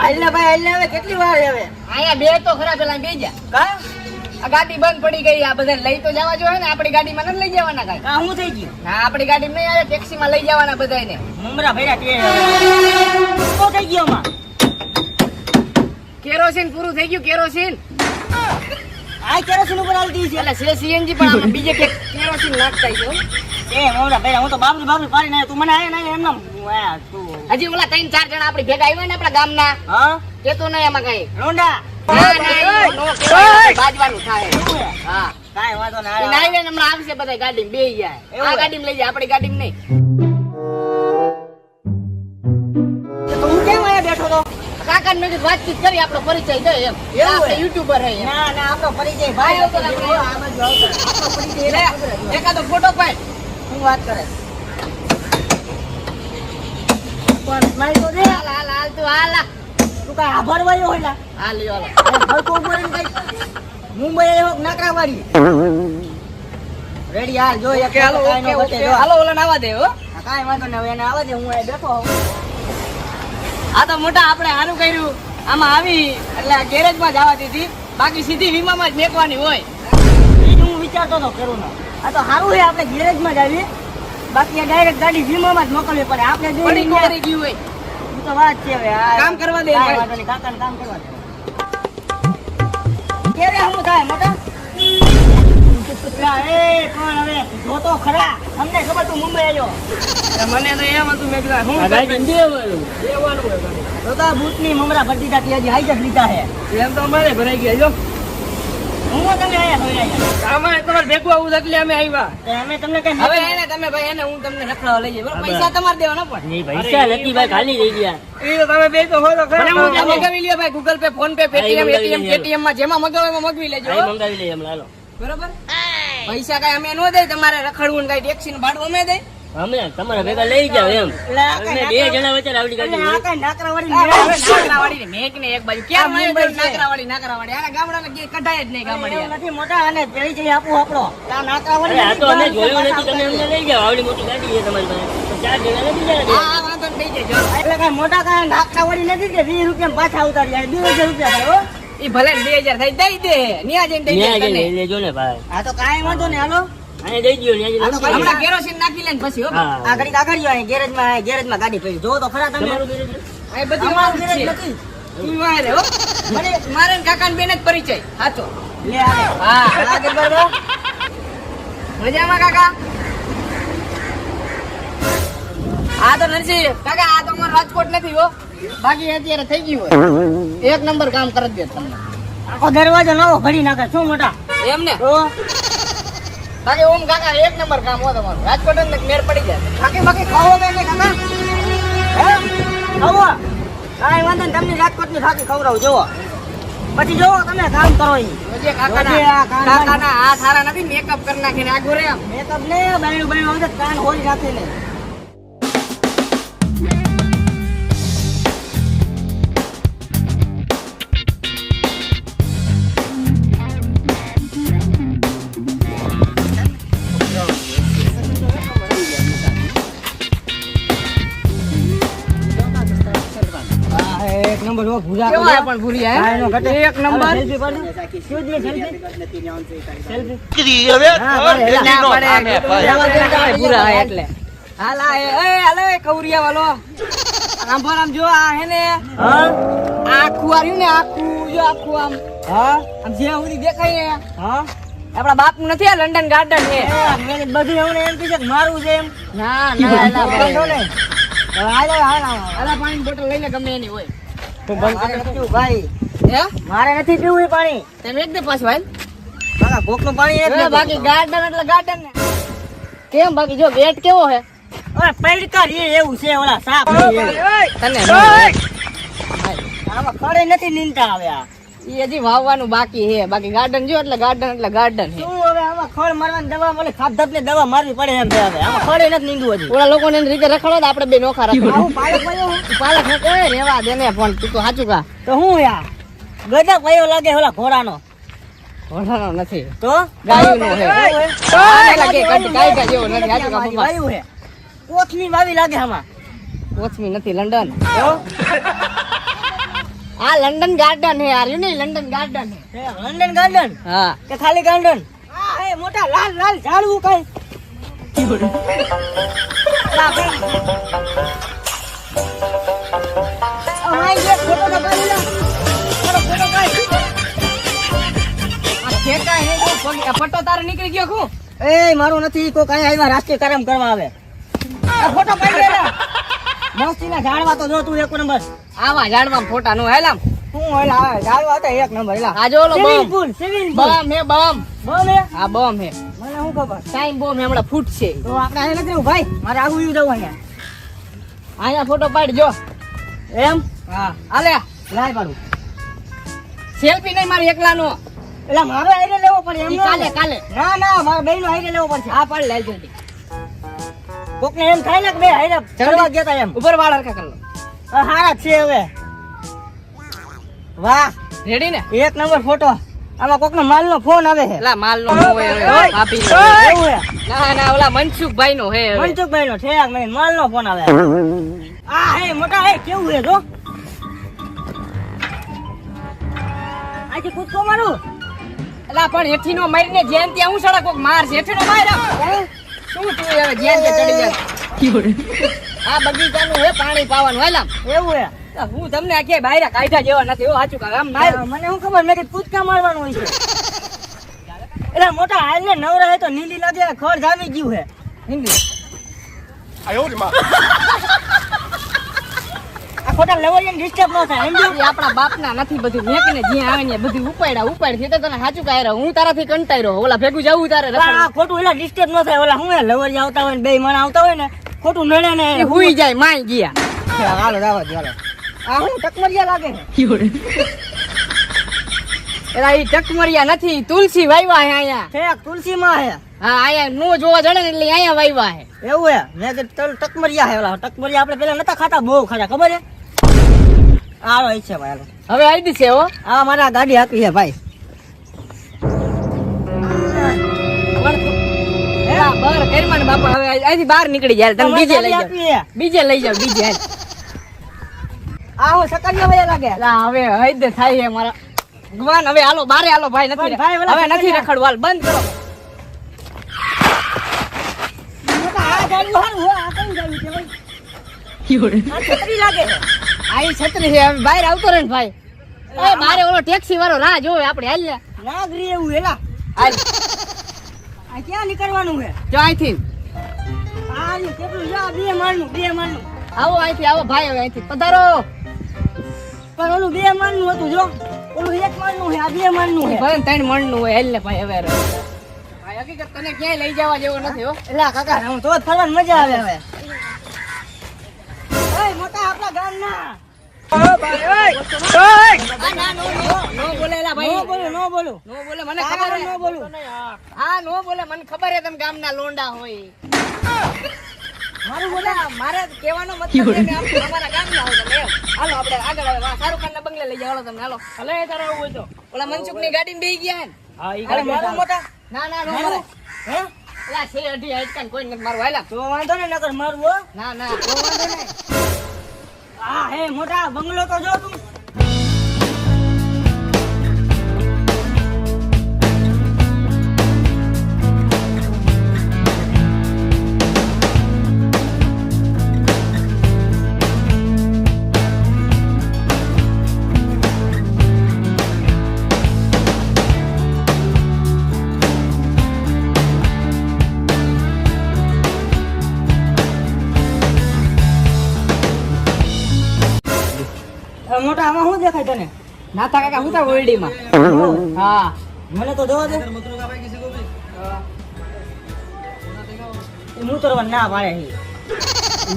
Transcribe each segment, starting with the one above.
હાલને ભાઈ હાલને હવે કેટલી વાર હવે અહીંયા બે તો ખરા પેલા બે જા કા આ ગાડી બંધ પડી ગઈ આ બધા લઈ તો જવા જોઈએ ને આપણી ગાડીમાં નથી લઈ જવાના કાંઈ કા હું થઈ ગયું હા આપણી ગાડીમાં નહીં આવે ટેક્સીમાં લઈ જવાના બધાને મમરા ભર્યા તે શું થઈ ગયો માં કેરોસીન પૂરું થઈ ગયું કેરોસીન આ કેરોસીન ઉપર આલી દી છે એટલે છે સીએનજી પણ આમાં બીજે કે કેરોસીન નાખતા છે એ મમરા ભર્યા હું તો બાબરી પાડી ના તું મને આય ના એમ તું હજી ઓલા 3-4 જણા આપણી ભેગા આવ્યા ને આપણા ગામના હા કેતો નહીં એમાં કઈ રોંડા બાજવાનું થાય હા કાઈ વાંધો ના ઈ નાઈ ને હમણાં આવશે બધા ગાડીમાં બે જાય આ ગાડીમાં લઈ જાય આપણી ગાડીમાં નહીં તો હું કેમ આયા બેઠો તો કાકા ને મેં વાતચીત કરી આપણો પરિચય દે એમ આપણે યુટ્યુબર હે ના ના આપણો પરિચય ભાઈ આ બાજુ આવતો આપણો પરિચય લે એકાદો ફોટો પાડ હું વાત કરે પણ મારી તો દે હાલ હાલ હાલ તું હાલ તું કાઈ આભાર વાયો હોય ના હાલ લ્યો હવે તો ઉપર ને કઈ મુંબઈ આવ્યો નાકરાવાડી રેડી હાલ જો એક હાલો ઓકે ઓકે હાલો ઓલા નાવા દે હો કાઈ વાંધો નહીં હવે એને આવા દે હું અહીં બેઠો હોઉં આ તો મોટા આપણે સારું કર્યું આમાં આવી એટલે ગેરેજમાં જવા દીધી બાકી સીધી વીમામાં જ મેકવાની હોય એ હું વિચારતો તો કરું ના આ તો સારું છે આપણે ગેરેજમાં જ આવીએ બાકી આ ડાયરેક્ટ ગાડી વીમામાં જ મોકલવી પડે આપણે જે પડી કરી ગયું હોય ઈ તો વાત છે હવે આ કામ કરવા દે કાંઈ વાંધો નહીં કાકાને કામ કરવા દે કેરે હું થાય મોટા એ કોણ હવે જો તો ખરા અમને ખબર તું મુંબઈ આવ્યો મને તો એમ હતું મેં કીધું હું તો તો બૂટની મમરા ભરતી જાતી હજી હાઈજેક લીધા છે એમ તો અમારે ભરાઈ ગયા જો હું તમે આયા હવે આયા આમાં તમારે ભેગું આવું એટલે અમે આવ્યા તો અમે તમને કઈ હવે એને તમે ભાઈ એને હું તમને રખડાવા લઈ જઈએ પૈસા તમારે દેવાના પણ નહીં પૈસા નથી ભાઈ ખાલી રહી ગયા એ તો તમે બે તો હોય તો મગાવી લ્યો ભાઈ Google pay phone pay Paytm ATM KTM માં જેમાં મગાવે એમાં મગવી લેજો મંગાવી લઈએ હમણાં બરોબર પૈસા કઈ અમે નો દે તમારે રખડવું ને કઈ ટેક્સી નું ભાડું અમે દે અમે તમારા ભેગા લઈ જાવ એમ અમે બે જણા વચ્ચે આવડી ગાડી નાકરાવાડી ને મેક ને એક બાજુ ક્યાં નાકરાવાડી આના ગામડાને કઢાય જ નહીં ગામડી નથી મોટા અને પેલી જઈ આપું આપણો નાકરાવાડી આ તો અમે જોયું નથી તમે અમને લઈ જાવ આવડી મોટી ગાડી છે તમારી પાસે ચાર જણા નથી જરા હા વાંધો નહીં થઈ જાય એટલે કઈ મોટા કઈ નાકરાવાડી નથી કે 20 રૂપિયા પાછા ઉતારી જાય 2000 રૂપિયા થાય હો ઈ ભલે 2000 થઈ દઈ દે ન્યા જઈને દઈ દે લઈ લેજો ને ભાઈ આ તો કાઈ વાંધો નહીં હાલો આને દઈ દયો ને હમણાં કેરોસીન નાખી લે ને પછી હો આ ઘડી કાગળિયો અહીં ગેરેજમાં ગાડી પડી જો તો ખરા તમે આ બધી અમારું વાત ગેરેજ છે નથી ઈ વારે હો મને મારે ને કાકા ને બેન જ પરિચય હાચો લે આવે હા આગળ બરાબર મજામાં કાકા આ તો નરસિંહ કાકા આ તો અમારો રાજકોટ નથી હો બાકી અત્યારે થઈ ગયું હોય એક નંબર કામ કરી દે તમને આખો દરવાજો નવો ઘડી નાખે શું મોટા એમ ને તો બાકી ઓમ કાકા એક નંબર કામ હો તમારું રાજકોટ ને મેર પડી જાય બાકી ખાવો કે નહીં કાકા હે ખાવો કાંઈ વાંધો નહીં તમને રાજકોટની થાકી ખવડાવું જોવો પછી જોવો તમે કામ કરો ઈ વજે કાકાના આ સારા નથી મેકઅપ કરી નાખીને આગો રે આમ મેકઅપ ને બાયણું બાયણું આવશે કાન હોળી રાખી ને એક નંબર હો ભૂરા કેવા પણ ભૂરી હે એક નંબર સેલ્ફી પાડ શું દે સેલ્ફી ભૂરા એટલે હાલ હાલ કૌરિયા વાલો આમ પર આમ જો આ હે ને હા આખું આર્યું ને આખું જો આખું આમ હા આમ જે સુધી દેખાય ને હા આપડા બાપ નું નથી આ લંડન ગાર્ડન છે મેં બધું એમને એમ કીધું કે મારું છે એમ ના પાણી બોટલ લઈ લે ગમે એની હોય ભાઈ હે મારે નથી પીવું એ પાણી તમે એક દે પાછું ભાઈ કાકા ભોકનું પાણી એક બાકી ગાર્ડન એટલે ગાર્ડન ને કેમ બાકી જો વેટ કેવો હે ઓય પૈડકા એ એવું છે ઓલા સાપ તને આમાં ખડે નથી નીંદતા આવે આ ઈ હજી વાવવાનું બાકી હે બાકી ગાર્ડન જો એટલે ગાર્ડન હે શું હવે આમાં ખડ મારવાની દવા મળે ખાધપ ને દવા મારવી પડે એમ છે હવે આમાં ખડે નથી નીંદવું હજી ઓલા લોકો ને રીતે રખડો તો આપણે બે નોખા રાખો આવું પાલક પાયો પાલક ને કહે રેવા દે ને પણ તું તો સાચું કા તો હું યાર ગધા પાયો લાગે ઓલા ઘોડાનો ઘોડાનો નથી તો ગાયું નો હે લાગે કાઈ જેવો નથી સાચું કા પપ્પા વાયુ હે કોથમી વાવી લાગે આમાં કોથમી નથી લંડન આ લંડન ગાર્ડન હે યાર, નહીં લંડન ગાર્ડન હે. લંડન ગાર્ડન હા કે ખાલી ગાર્ડન? હા એ મોટા લાલ લાલ ઝાડવું કઈ. લા ભાઈ. અમાય જે ફોટો તો પાડી લે. મારો ફોટો કાઢ. આ ઠેકા હે જો પટ્ટો તારે નીકળી ગયો ખું. એ મારું નથી, કોક અહીંયા આવ્યા રાષ્ટ્રીય કાર્યક્રમ કરવા આવે. આ ફોટો પાડી લે. મસ્તીના ઝાડવા તો જો તું એક નંબર. આવા ઝાડમાં ફોટા નો હેલામ. હું ઓલા આવે ઝાડવા તો એક નંબર. એલા આ જો ઓલો સ્વિમિંગ બમ પૂલ, સ્વિમિંગ પૂલ. બમ હે બમ. બમ હે? આ બમ હે. મને શું ખબર? ટાઈમ બોમ હમણાં ફૂટશે. તો આપણે અહીંયા નથી રહેવું ભાઈ, મારે આગું જવું અહીંયા. અહીંયા ફોટો પાડ જો. એમ? હા આલે લાય પાડું. સેલ્ફી નહીં મારે એકલાનો. એટલે મારો આઈડિયા લેવો પડે એમ ઈ ન કાલે હોય. કાલે ના ના મારા બેન નો આઈડિયા લેવો પડશે. આ પાડ લે જલ્દી. કોકને એમ થાય ને કે બે આઈડિયા ચડવા ગયા તા એમ. ઉપર વાળ હરખા કર લો. હારા જ છે હવે. વાહ રેડી ને? એક નંબર ફોટો. આમાં કોકનો માલનો ફોન આવે છે. એલા માલ નો હોય ઓય, ભાભી નો. ઓય, એવું હે? ના ના ઓલા મનસુખભાઈ નો હે હવે. મનસુખભાઈ નો ઠેક નહીં, માલનો ફોન આવે. આ હે મોટા હે કેવું હે જો. આથી કૂદકો મારું. એલા પણ હેઠી નો મારીને જેમ ત્યાં હું સડક કોક માર છે. હેઠી નો માર શું તું હવે જેમ તે ચડી જાય. આ બગીચાનું હે પાણી પાવાનું હેલામ. એવું હે? હું તમને આખી બાયરા કાઢ્યા જેવા નથી. સાચું કામ આમ માર. મને શું ખબર, મેં કીધું કૂદકા મારવાનું હોય છે. એટલે મોટા હાલ ને નવરા હે તો નીલી લાગે ખડ જામી ગયું હે. હિન્દી આ ખોટા લેવલિયન ડિસ્ટર્બ ન થાય સમજો. ઈ આપણા બાપના નથી બધું મેકીને જ્યાં આવે ને બધું ઉપાડ્યા ઉપાડ છે. તો તને સાચું કાય હું તારાથી કંટાઈ રહ્યો. ઓલા ભેગું જવું તારે પણ આ ખોટું એટલે ડિસ્ટર્બ ન થાય. ઓલા શું હે લવરિયા આવતા હોય ને બે મણ આવતા હોય ને ખોટું નડે ને. એ હુઈ જાય માઈ ગયા. હાલો જાવા દે હાલો. આ હું ટકમરિયા લાગે છે. એલા ઈ ટકમરિયા નથી, તુલસી વાયવા હે અહીંયા. ઠેક તુલસી માં હે. હા અહીંયા નો જોવા જડે ને એટલે અહીંયા વાયવા હે. એવું હે? મેં કીધું ટકમરિયા હે. ઓલા ટકમરિયા આપણે પેલા નતા ખાતા, બહુ ખાતા ખબર હે. હાલો ઈ છે ભાઈ હાલો. હવે આવી દીશે હો. આ મારા ગાડી હાકી છે ભાઈ. એલા બહાર ઘરમાં ને બાપા હવે અહીંથી બહાર નીકળી જાય. તમે બીજે લઈ જાઓ. હાકી છે. બીજે લઈ જાઓ બીજે હાલ. આ હું સકરિયા ભાઈ લાગે. એલા હવે હૈદ થાય હે મારા ભગવાન. હવે હાલો બારે હાલો ભાઈ. નથી પણ ભાઈ, ઓલા હવે નથી સકરિયા. રખડવું. હાલ બંધ કરો. મોટા આ ગાડી હારું હો. આ કયું ગાડી છે ભાઈ? આ છત્રી લાગે છે. આઈ છત્રી છે. હવે બહાર આવતો રહે ને ભાઈ. એ મારે ઓલો ટેક્સી વાળો રાહ જોવે આપણે. હાલ ને નાગરી એવું એલા. હાલ આ ક્યાં નીકળવાનું હે? જો અહીંથી આ ની કેટલું જા બે માળનું, બે માળનું. આવો અહીંથી આવો ભાઈ. હવે અહીંથી પધારો. પણ ઓલું બે માળનું હતું જો. ઓલું એક માળનું હે, આ બે માળનું હે. ભલે 3 મણનું હોય. હાલ ને ભાઈ હવે ભાઈ હકીકત તને ક્યાંય લઈ જવા જેવો નથી હો. એલા કાકા હું તો જ ફરવાની મજા આવે હવે. ઓય મોટા આપણા ગામના. ઓ ભાઈ ઓય. ઓય. આ ના નો બોલે એલા ભાઈ. નો બોલું, નો બોલું. નો બોલે મને ખબર તારા હે. નો બોલું. હા નો બોલે મને ખબર હે તમે ગામના લોંડા હોય. મારું બોલે. મારે કહેવાનો મતલબ છે કે અમારા ગામના હોય તમે એમ. હાલો આપણે આગળ હવે શાહરુખ ખાનના બંગલે લઈ જાવ. હાલો તમને હાલો. ભલે તારે આવું હોય તો. ઓલા મનસુખની ગાડીમાં બેહી ગયા હે ને. હા ઈ અરે મારું મોટા. ના ના નો મારું. મારે. હે? એલા છે અઢી હાઈટકાન કોઈ નથી મારવા. હાલા તો વાંધો ને નકર મારું હો. ના ના તો વાંધો નહીં. આ હે મોટા બંગલો તો જો તું. મોટા આમાં શું દેખાય તને? નાથા કાકા હું તા ઓરડીમાં. હા મને તો જોવા દે. હું તો ના પાડે છે.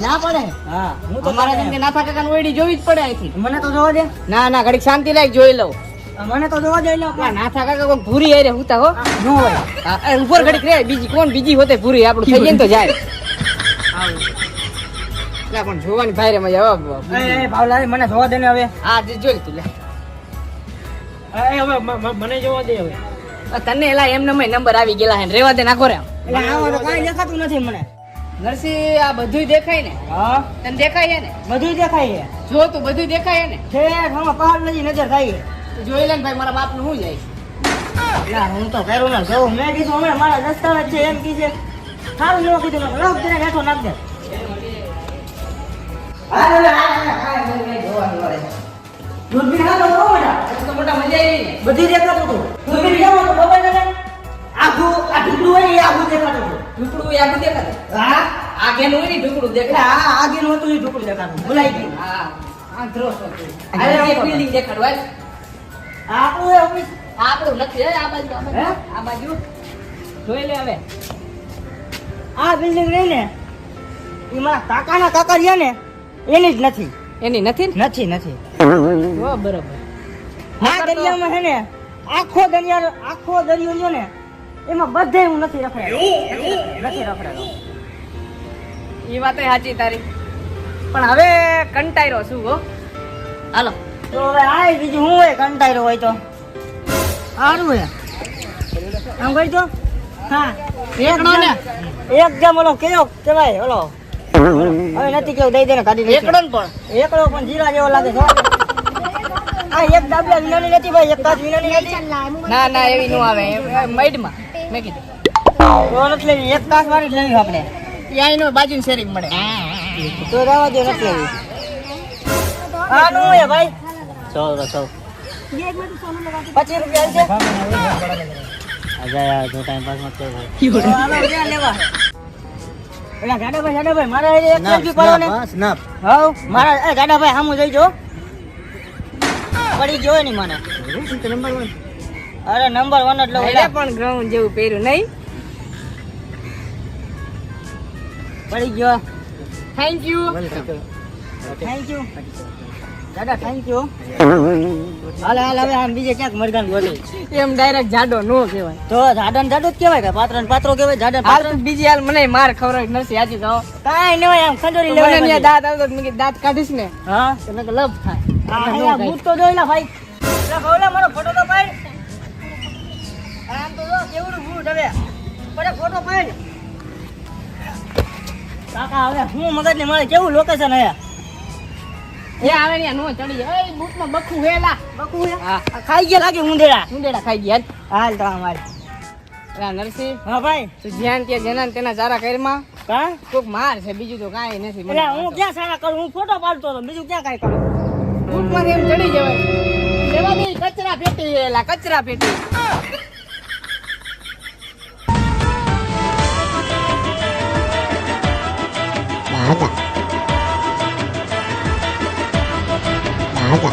ના પડે. હા હું તો અમારા જેમ કે નાથા કાકાની ઓરડી જોવી જ પડે અહીંથી. મને તો જોવા દે. ના ના ઘડીક શાંતિ લાગ જોઈ લઉં. મને તો જોવા દે. આ નાથા કાકા કોઈ ભૂરી હારે હુતા હો. નો હોય. હા, એ ઉપર ઘડીક રે. બીજી કોણ બીજી હોતે ભૂરી આપણું થઈ જાય ને તો જાય. ના પણ જોવાની ભાઈ રે મજા આવે. એ ભાવલા મને જોવા દે ને હવે. હા જોઈ તું લે. હવે મને જોવા દે હવે. તને એલા એમ નંબર આવી ગયેલા હે રેવા દે નાખો રે. એટલે આમાં તો કાંઈ દેખાતું નથી મને. નરસિંહ આ બધું દેખાય ને? હા તને દેખાય છે ને? બધું દેખાય છે જો તું બધું દેખાય છે ને? ઠેઠ આમાં પહાડ લગી નજર થાય છે. તું જોઈ લે ને ભાઈ મારા બાપનું શું જાય. ના હું તો કરું ના જોઉં. મેં કીધું હમણાં મારા દસ્તાવેજ છે એમ કીધે સારું ન કીધું લખ તેને હેઠો નાખ દે. દૂરબીન હાલો બહુ મોટા. તો મોટા મજા આવી ને? બધી દેખાતું હતું. દૂરબીન લેવો તો મોબાઈલ લઈને આખું આ ઢીકડું હોય ને એ આખું દેખાતું હતું. ઢુકડું યાદ દેખાતું? હા આગેનું હોય ને ઢુકડું એટલે દેખાય. આ આગેનું હતું એ ઢોકળું દેખાતું. ભૂલાઈ ગયું. હા આંધળો છો તું. અરે, અરે એક બિલ્ડિંગ દેખાડવા આય. આ આપણું એ ઓફિસ. આપણું નથી હે, આ બાજુ આ બાજુ. હે? આ બાજુ જોઈ લે હવે. આ બિલ્ડિંગ રહી ને એ મારા કાકાના કાકા રહ્યા ને એની જ નથી. એની નથી ને? નથી નથી. હો બરોબર. આ દરિયામાં છે ને આખો દરિયો રહ્યો ને એમાં બધે હું નથી રખડેલો. નથી રખડેલો. એ વાત સાચી તારી, પણ હવે કંટાળ્યો છું હો. હાલો તો હવે આ બીજું હું હોય કંટાળ્યો હોય તો સારું હોય આમ કરી દો. હા એકડો ને? એક જેમ ઓલો કેવો કેવાય ઓલો હવે નથી કેવું દઈ દે કાઢી એકડો ને પણ એકડો પણ જીરા જેવો લાગે છે. આ એક દાબલા વિનાની નથી ભાઈ, એક કાચ વિનાની નથી. ના ના એવી નો આવે મઈડમાં મેં કીધું તો નથી લેવી, એક કાચ વાળી જ લેવી આપણે. ત્યાં એનો બાજુની શેરી મળે. તો રહેવા દો, નથી લેવી. હા નું હે ભાઈ 100 ₹25 છે. આજા જો ટાઈમ પાસ મત કરો. હાલો ક્યાં લેવા? એલા ગાડાભાઈ મારે એક સેલ્ફી પાડો ને. સ્નેપ હાઉ મારા એ ગાડાભાઈ સામું જોઈ જો. પડી ગયો ની મને. નંબર 1. અરે નંબર 1 જ લઉં. એટલે પણ ગ્રાઉન્ડ જેવું પહેર્યું નહીં. પડી ગયો. Thank you. થેન્ક યુ દાદા, થેન્ક યુ. હાલે હવે આમ બીજે ક્યાંક મરગાન ગોતી. એમ ડાયરેક્ટ જાડો નો કહેવાય. તો જાડન જાડો જ કહેવાય કે પાત્રન પાત્રો કહેવાય. જાડન હાલ પાત્ર તું બીજી હાલ મને માર ખવડાવી નથી સાચી તો. કાઈ ન હોય આમ ખંડોરી મને લેવાય. ત્યાં દાંત આવતો તો મેં કીધું દાંત કાઢીશ ને હા તો મેં કીધું લપ થાય. આ બૂટ તો જોઈ લે ભાઈ. લે ભાવલા મારો ફોટો તો પાડ. આમ તો જો કેવડું બૂટ હવે. પડે ફોટો પાડ. કાકા હવે હું મગજને મારે કેવું લોકેશન હે. એ આવે ને નો ચડી જાય. એ બૂટમાં બખું હેલા. બકુ હે. હા આ ખાઈ ગયા લાગે ઉંદેડા. ઉંદેડા ખાઈ ગયા. હાલ તો અમારે. હાલ નરસિંહ હા ભાઈ. તું જ્યાં ત્યાં જેના ને તેના ચારા કરમાં કા કોક માર છે, બીજું તો કાંઈ નથી. એટલે હું ક્યાં સારા કરું? હું ફોટો પાડતો હતો, બીજું ક્યાં કાંઈ કરું? બૂટમાં એમ ચડી જવાય. લેવા દે કચરા પેટી એલા કચરા પેટી. દાદા